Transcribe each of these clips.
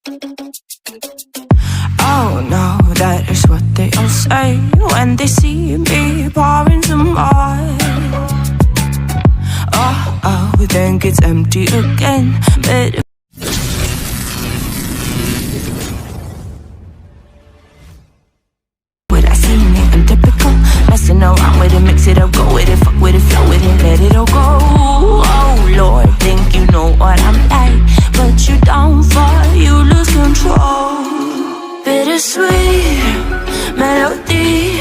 Oh no, that is what they all say when they see me pouring some more. Oh, then it's empty again. But what I see me untypical, messing around with it, mix it up, go with it, fuck with it, flow with it, let it all go. Oh Lord, think you know what I'm like, but you don't fall, you lose control. Bittersweet melody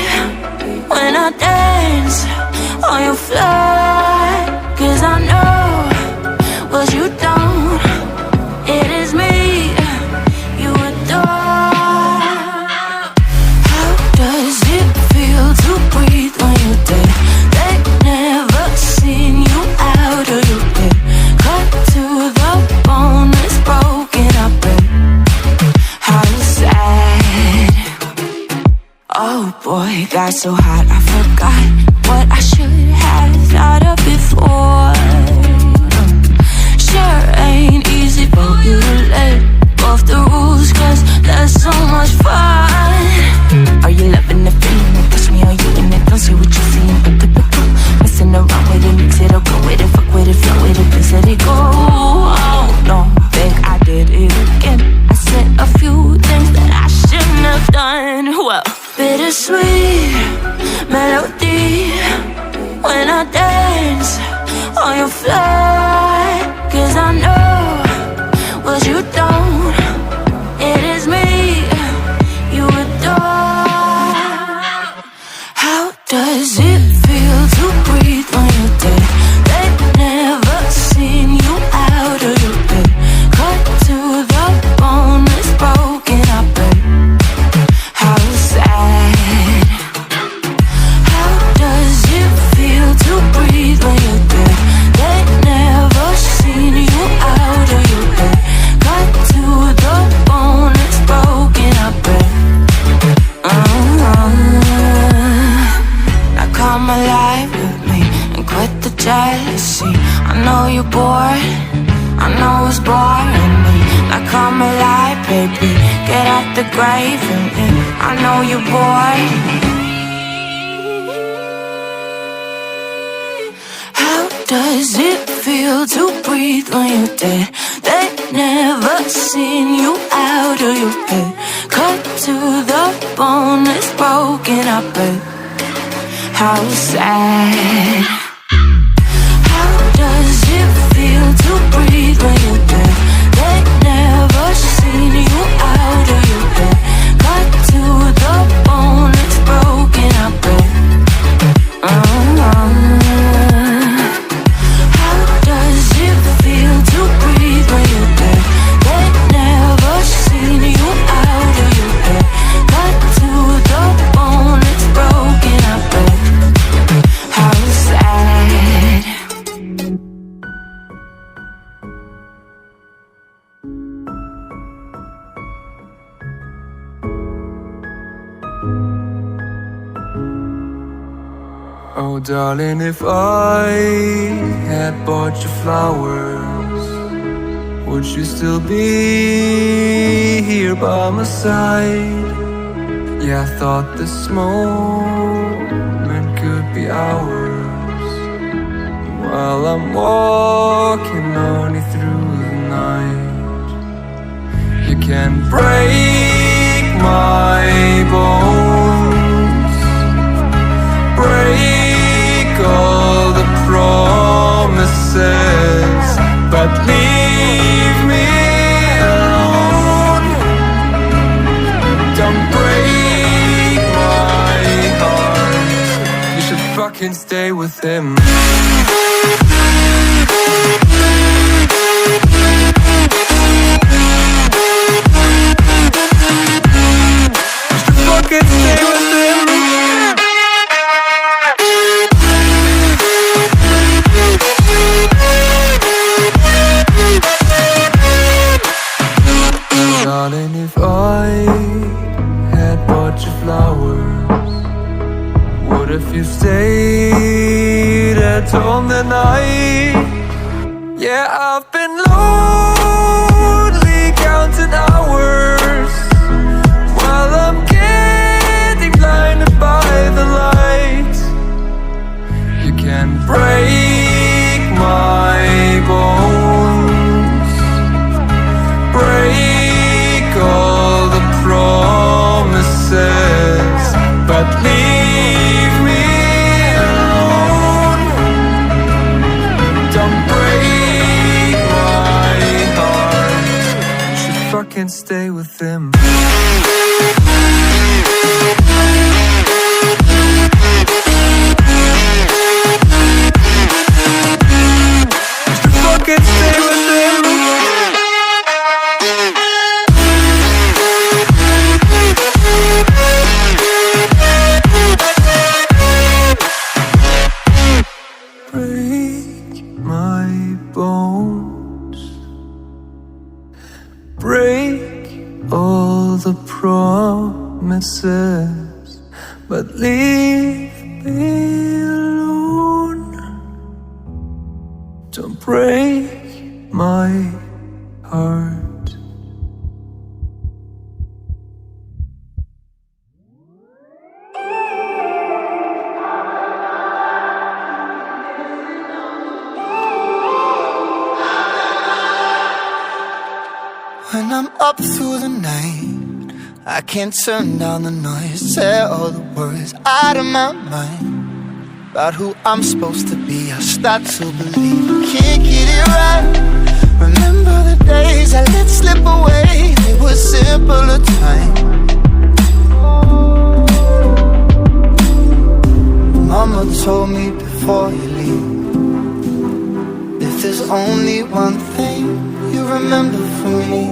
when I dance on your fly, 'cause I know what you don't, it is me you adore. How does it feel to breathe when you're dead? They've never seen you out of your bed, cut to the bone, it's broken up, and how sad. Oh boy, got so hot I forgot what I should have thought of before. Sure ain't easy for you to let go of the rules, 'cause there's so much fun. Are you loving the feeling? Touch me, are you in it? Don't say what you're seeing, but typical. Messing around with it, mix it up, go with it, fuck with it, flow with it, please let it go. Oh no, think I did it again. I said a few things that I shouldn't have done. Well, bittersweet melody when I dance on your fly, 'cause I know what you don't, it is me you adore. How does it feel to breathe when you're dead? They've never seen you out of your bed, cut to the bone, it's broken up, and how sad. How does it feel to breathe when you're dead? They've never seen you out of your bed, cut to the bone, it's broken up, Now come alive with me and quit the jealousy. I know you're bored, I know it's boring me. Now come alive, baby, get out the grave and I know you're bored. How does it feel to breathe when you're dead? They've never seen you out of your bed, cut to the bone, it's broken up, but how sad. How does it feel to breathe when you're dead? They've never seen you out of your bed, cut to the bone, it's broken up, but how does it feel to breathe when you're dead? They've never seen you out of your bed, cut to the bone, it's broken up, but how sad. Oh darling, if I had bought you flowers, would you still be here by my side? Yeah, I thought this moment could be ours, while I'm walking lonely through the night. You can break my bones, break all the promises, but leave me alone. Don't break my heart, you should fucking stay with him. You should fucking stay with him. Darling, if I had bought you flowers, what if you stayed at home that night? Yeah, I've been lonely counting hours, if I can't stay with him? If I can't stay with him. Break my bones, break all the promises, but leave me alone. Don't break my heart. When I'm up through the night, I can't turn down the noise, say all the words out of my mind about who I'm supposed to be. I start to believe I can't get it right. Remember the days I let slip away, they were simpler times. Mama told me before you leave, if there's only one thing you remember from me,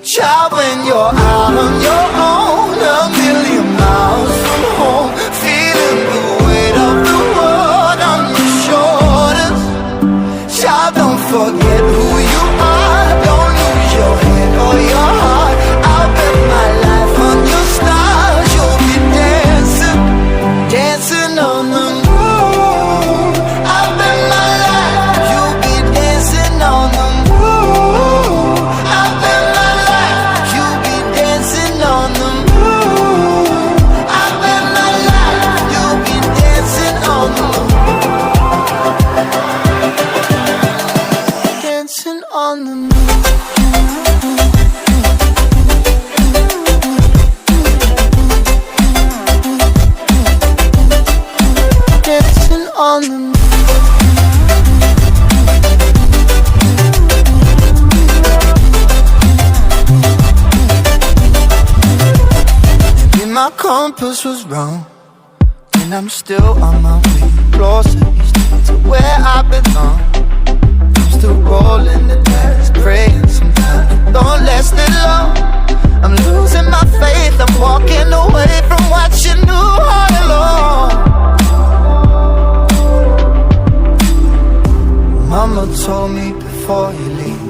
child, when you're out on your own, a million miles from home, feeling the weight of the world on your shoulders. Child, don't forget who you are, don't lose your head or your heart. I'll bet my life on your stars, you'll be dancing, dancing on the moon. I'll bet my life, you'll be dancing on the moon. I'll bet my life, you'll be dancing on the moon. I'll bet my life, you'll be dancing on the moon. Dancing on the moon. Dancing on the moon. Maybe my compass was wrong, and I'm still on my way closer each day to where I belong. I'm still rolling the dice, praying sometimes it don't last it long. I'm losing my faith, I'm walking away from what you knew all along. Mama told me before you leave,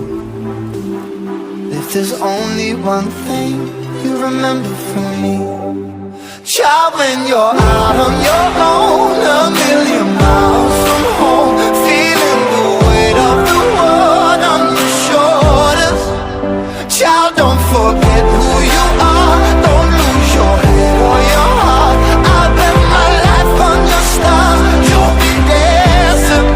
if there's only one thing you remember from me, child, when you're out on your own, a million miles from home, feeling the weight of the world on your shoulders. Child, don't forget who you are, don't lose your head or your heart. I'll bet my life on your stars, you'll be dancing,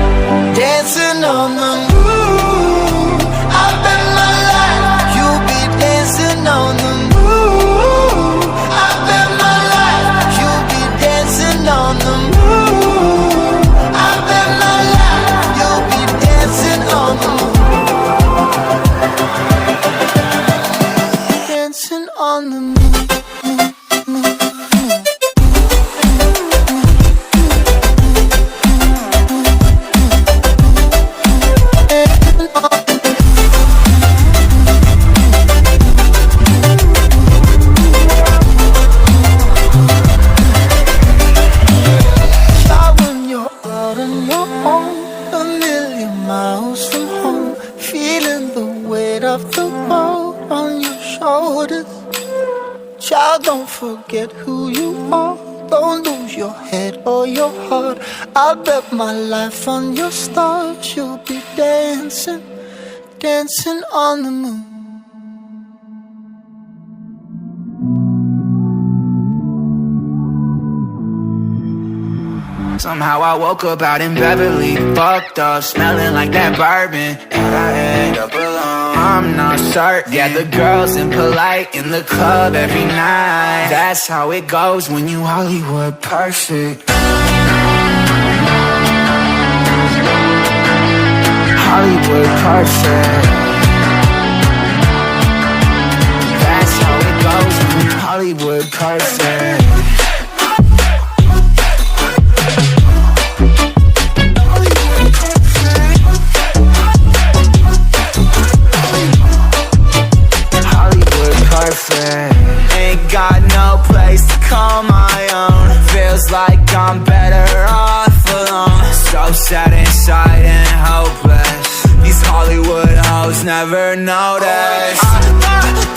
dancing on the moon. I'll bet my life, you'll be dancing on the moon. I'll bet my life, you'll be dancing on the moon. I'll bet my life, you'll be dancing on the moon. Dancing on the moon. Child, when you're out on your own, a million miles from home, feeling the weight of the world on your shoulders. Child, don't forget who you are, don't lose your head or your heart. I'll bet my life on your stars, you'll be dancing, dancing on the moon. Somehow I woke up out in Beverly, fucked up, smelling like that bourbon, and I end up alone. I'm not certain. Yeah, the girls impolite in the club every night. That's how it goes when you Hollywood perfect. Hollywood perfect. Hollywood perfect. Ain't got no place to call my own. Feels like I'm better off alone. So sad inside and hopeless. These Hollywood hoes never notice.